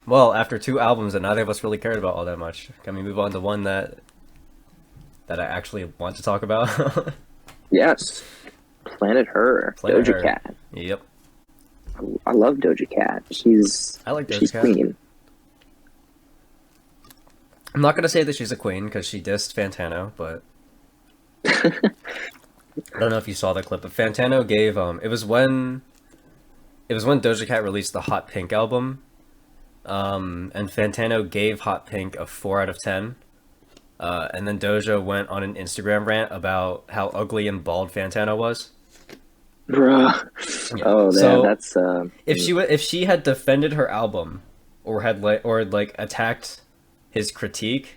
Well, after two albums that neither of us really cared about all that much, can we move on to one that I actually want to talk about? Yes, Planet Her, Planet Doja Her. Cat. Yep. I love Doja Cat. She's I like Doja she's Cat. queen. I'm not gonna say that she's a queen because she dissed Fantano, but I don't know if you saw that clip. But Fantano gave it was when Doja Cat released the Hot Pink album, and Fantano gave Hot Pink a 4 out of 10. And then Doja went on an Instagram rant about how ugly and bald Fantano was. Bruh. Yeah. Oh, man, So that's if she had defended her album, or had like attacked his critique,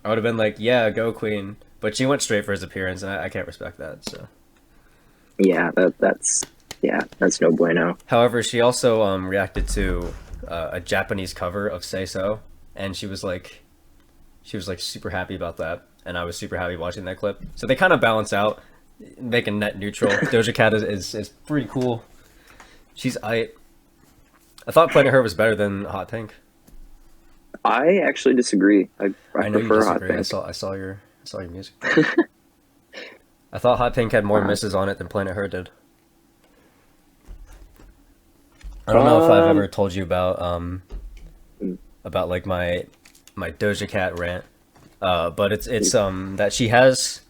I would have been like, yeah, go Queen. But she went straight for his appearance, and I can't respect that. So, yeah, that's no bueno. however, she also reacted to a Japanese cover of Say So, and she was like super happy about that, and I was super happy watching that clip. So they kind of balance out, making net neutral. Doja Cat is pretty cool. I thought Planet Her was better than Hot Pink. I actually disagree. I I know you prefer Hot disagree. I Pink. saw your music. I thought Hot Pink had more misses on it than Planet Her did. I don't know if I've ever told you about like my Doja Cat rant. But it's that she has,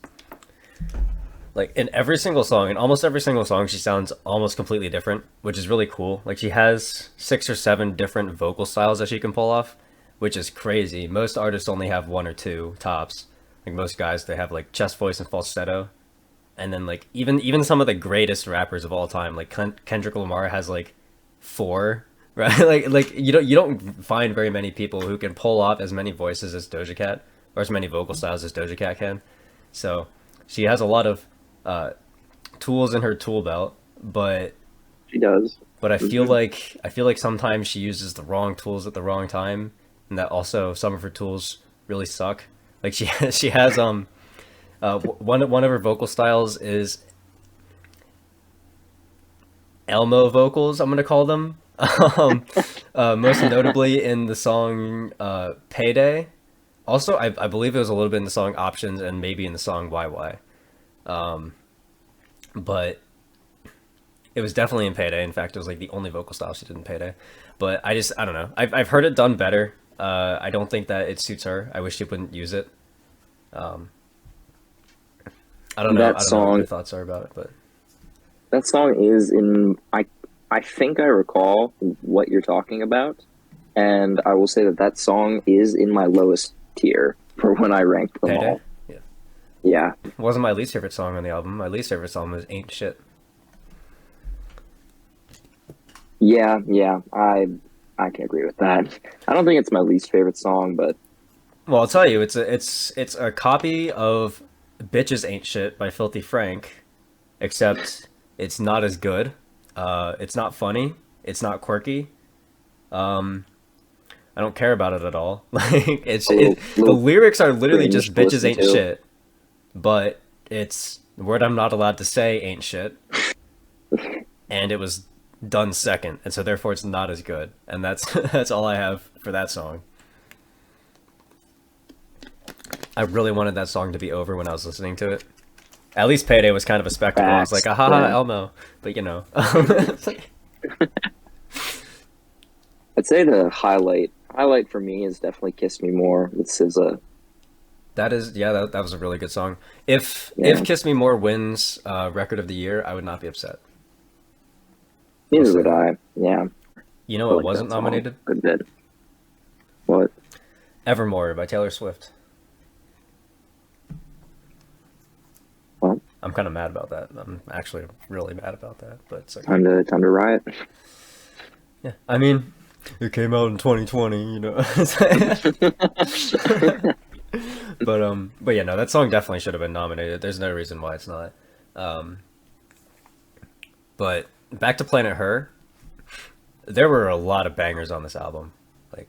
like, in every single song, in almost every single song, she sounds almost completely different, which is really cool. Like, she has 6 or 7 different vocal styles that she can pull off, which is crazy. Most artists only have 1 or 2 tops. Like, most guys, they have like chest voice and falsetto, and then like even some of the greatest rappers of all time, like Kendrick Lamar, has like 4. Right? Like you don't find very many people who can pull off as many voices as Doja Cat, or as many vocal styles as Doja Cat can. So she has a lot of tools in her tool belt, but She does. but Hmm. I feel like sometimes she uses the wrong tools at the wrong time, and that also some of her tools really suck. Like she has one of her vocal styles is Elmo vocals, I'm gonna call them. um, Most notably in the song "Payday." Also, I believe it was a little bit in the song "Options" and maybe in the song "YY." But it was definitely in Payday. In fact, it was like the only vocal style she did in Payday. But I don't know. I've heard it done better. I don't think that it suits her. I wish she wouldn't use it. Um, I don't know. That I don't know what your song thoughts are about it, but that song is in I think I recall what you're talking about, and I will say that that song is in my lowest tier for when I ranked them Payday, all. yeah, Yeah. wasn't my least favorite song on the album. My least favorite song was "Ain't Shit." Yeah, I can agree with that. I don't think it's my least favorite song, but Well, I'll tell you, it's a copy of "Bitches Ain't Shit" by Filthy Frank, except it's not as good. It's not funny. It's not quirky. Um, I don't care about it at all. Like a little the little lyrics are literally cringe just to "bitches listen ain't to. shit," but it's the word I'm not allowed to say ain't shit, and it was done second, and so therefore it's not as good. And that's that's all I have for that song. I really wanted that song to be over when I was listening to it. At least Payday was kind of a spectacle. I was like, Facts. ahaha, Yeah. Elmo. But it's like, I'd say the highlight for me is definitely "Kiss Me More" with SZA. that is, yeah, that was a really good song. If Yeah, Kiss Me More wins record of the year, I would not be upset. I'll neither say would that. I. Yeah, You know I what like wasn't that song nominated? a good bit. What? Evermore by Taylor Swift. Well, I'm kind of mad about that. I'm actually really mad about that, but it's okay. time to riot. Yeah, I mean, it came out in 2020, you know. But yeah, no, that song definitely should have been nominated. There's no reason why it's not. Um, but back to Planet Her, there were a lot of bangers on this album. Like,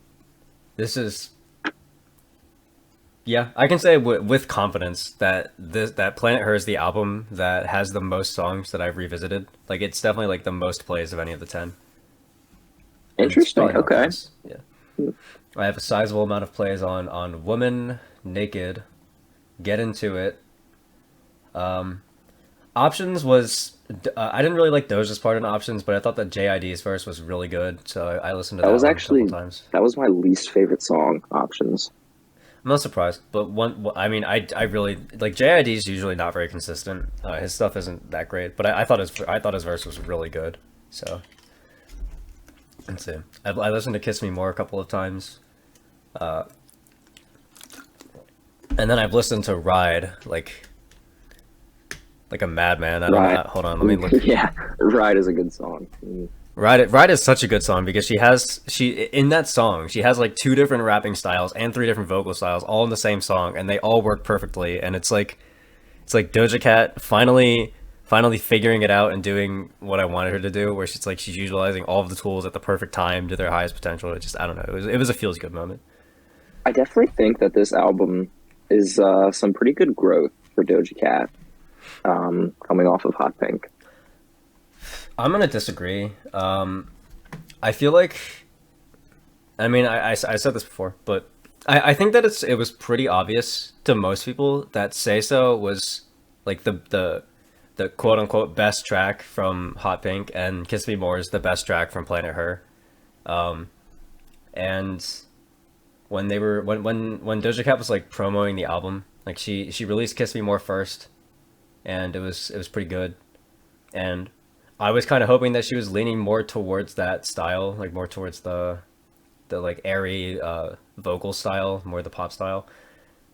this is, yeah, I can say with confidence that that Planet Her is the album that has the most songs that I've revisited. Like, it's definitely like the most plays of any of the 10, and it's Interesting. probably not Okay. close. Yeah. I have a sizable amount of plays on Woman, Naked, Get Into It. Options was I didn't really like Doja's part in Options, but I thought that JID's verse was really good, so I listened to That that was one a couple actually times. that was my least favorite song. Options. I'm not surprised, but I mean, I really like JID's usually not very consistent. His stuff isn't that great, but I thought his verse was really good. So let's see. I listened to Kiss Me More a couple of times, and then I've listened to Ride like a madman. I don't Right. know. Hold on, let me look. Yeah, Ride is a good song. Ride is such a good song because she in that song she has like two different rapping styles and three different vocal styles all in the same song, and they all work perfectly. And it's like Doja Cat finally figuring it out and doing what I wanted her to do, where she's utilizing all of the tools at the perfect time to their highest potential. It just, I don't know, it was a feels good moment. I definitely think that this album is some pretty good growth for Doja Cat, coming off of Hot Pink. I'm gonna disagree. I feel like, I mean, I said this before, but I think that it was pretty obvious to most people that Say So was like the quote unquote best track from Hot Pink, and Kiss Me More is the best track from Planet Her. And when Doja Cat was like promoting the album, like she released Kiss Me More first, and it was pretty good. And I was kind of hoping that she was leaning more towards that style, like more towards the like airy vocal style, more the pop style.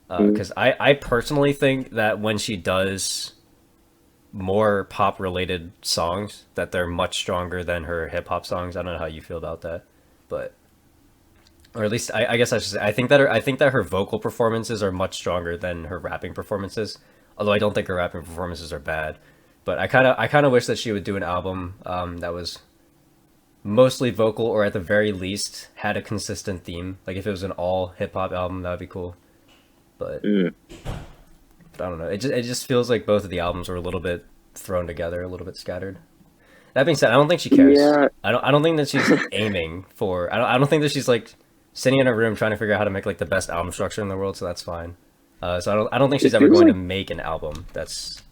Mm. Because I personally think that when she does more pop related songs, that they're much stronger than her hip hop songs. I don't know how you feel about that, but or at least I guess I should say I think that her vocal performances are much stronger than her rapping performances. Although I don't think her rapping performances are bad, but I kind of wish that she would do an album that was mostly vocal, or at the very least had a consistent theme. Like if it was an all hip hop album, that would be cool. But, Mm. but I don't know. It just feels like both of the albums were a little bit thrown together, a little bit scattered. That being said, I don't think she cares. Yeah, I don't think that she's aiming for. I don't think that she's like sitting in a room trying to figure out how to make like the best album structure in the world. So that's fine. So I don't think she's it ever feels going to like make an album that's.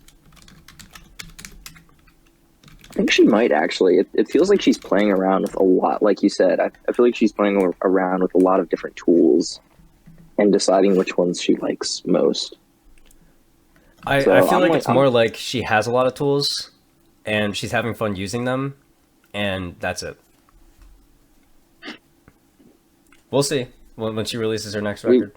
I think she might actually. It feels like she's playing around with a lot, like you said. I feel like she's playing around with a lot of different tools and deciding which ones she likes most. I So feel I'm like like, it's more like she has a lot of tools, and she's having fun using them, and that's it. We'll see when she releases her next we record.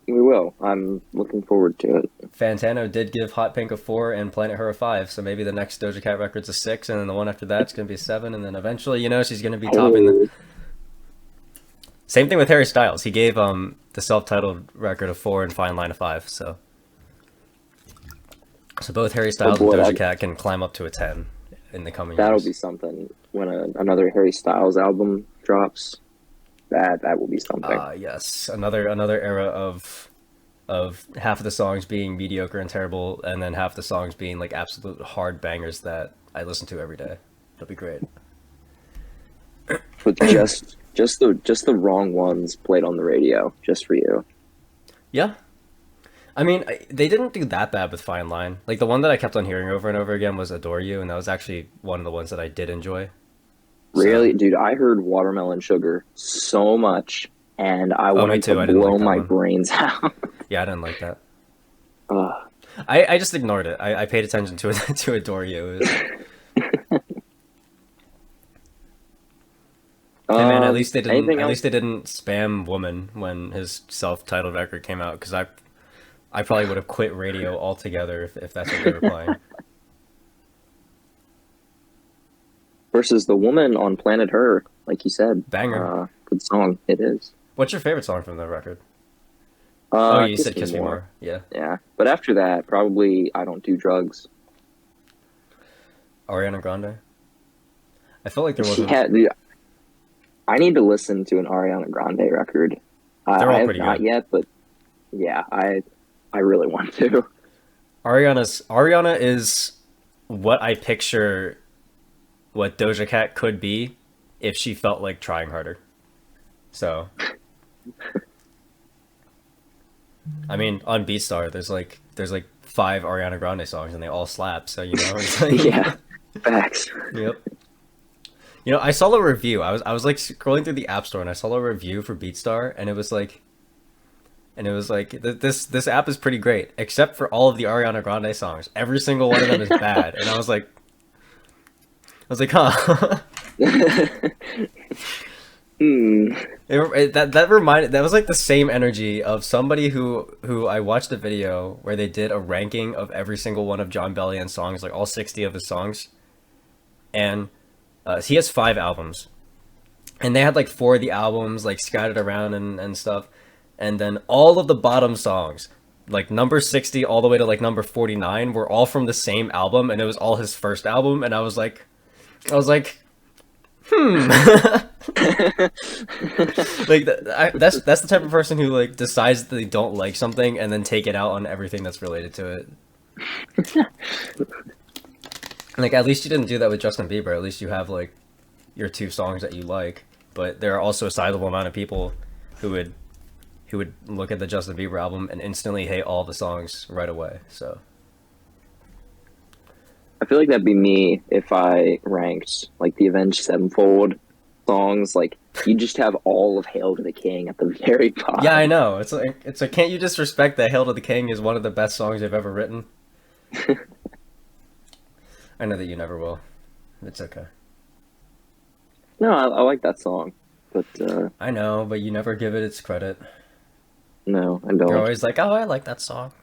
we will. I'm looking forward to it. Fantano did give Hot Pink a 4 and Planet Her a 5, so maybe the next Doja Cat record's a 6, and then the one after that's going to be a 7, and then eventually, you know, she's going to be topping the. Oh, Same thing with Harry Styles. He gave the self-titled record a 4 and Fine Line a 5, so both Harry oh Styles and boy, Doja Cat can climb up to a 10 in the coming that'll years. be something when another Harry Styles album drops. That will be something. Yes, another era of half of the songs being mediocre and terrible, and then half the songs being like absolute hard bangers that I listen to every day. It'll be great. With just the wrong ones played on the radio just for you. Yeah, I mean they didn't do that bad with Fine Line. Like the one that I kept on hearing over and over again was "Adore You," and that was actually one of the ones that I did enjoy. So, Really, dude, I heard Watermelon Sugar so much, and I oh, me wanted to too. I didn't like blow that my one. brains out. Yeah, I didn't like that. uh, I just ignored it. I paid attention to it to "Adore You." Hey man, anything at else? least they didn't spam Woman when his self-titled record came out, because I probably would have quit radio altogether if that's what they were playing. Versus the woman on Planet Her, like you said, Banger. good song it is. What's your favorite song from the record? Oh, you Kiss said Me "Kiss Me More. More." Yeah, Yeah, but after that, probably I Don't Do Drugs. Ariana Grande. I felt like there wasn't. Yeah, dude, I need to listen to an Ariana Grande record. They're I all have pretty not good. yet, but yeah, I really want to. Ariana is what I picture what Doja Cat could be if she felt like trying harder. So, I mean, on BeatStar, there's like 5 Ariana Grande songs, and they all slap. So you know, it's like, Yeah, facts. yep. You know, I saw a review. I was like scrolling through the App Store, and I saw a review for BeatStar, and it was like this app is pretty great, except for all of the Ariana Grande songs. Every single one of them is bad, and huh. Hmm. That was like the same energy of somebody who I watched a video where they did a ranking of every single one of John Bellion's songs, like all 60 of his songs, and he has 5 albums, and they had like 4 of the albums like scattered around and stuff, and then all of the bottom songs, like number 60 all the way to like number 49, were all from the same album, and it was all his first album, and I was like, hmm. Like that's the type of person who like decides that they don't like something and then take it out on everything that's related to it. Like at least you didn't do that with Justin Bieber. At least you have like your 2 songs that you like. But there are also a sizable amount of people who would look at the Justin Bieber album and instantly hate all the songs right away. So I feel like that'd be me if I ranked like the Avenged Sevenfold songs. Like you just have all of Hail to the King at the very bottom. yeah, I know. It's like can't you just respect that Hail to the King is one of the best songs they've ever written? I know that you never will. It's okay. No, I like that song, but I know, but you never give it its credit. no, I You're don't. always like, "Oh, I like that song."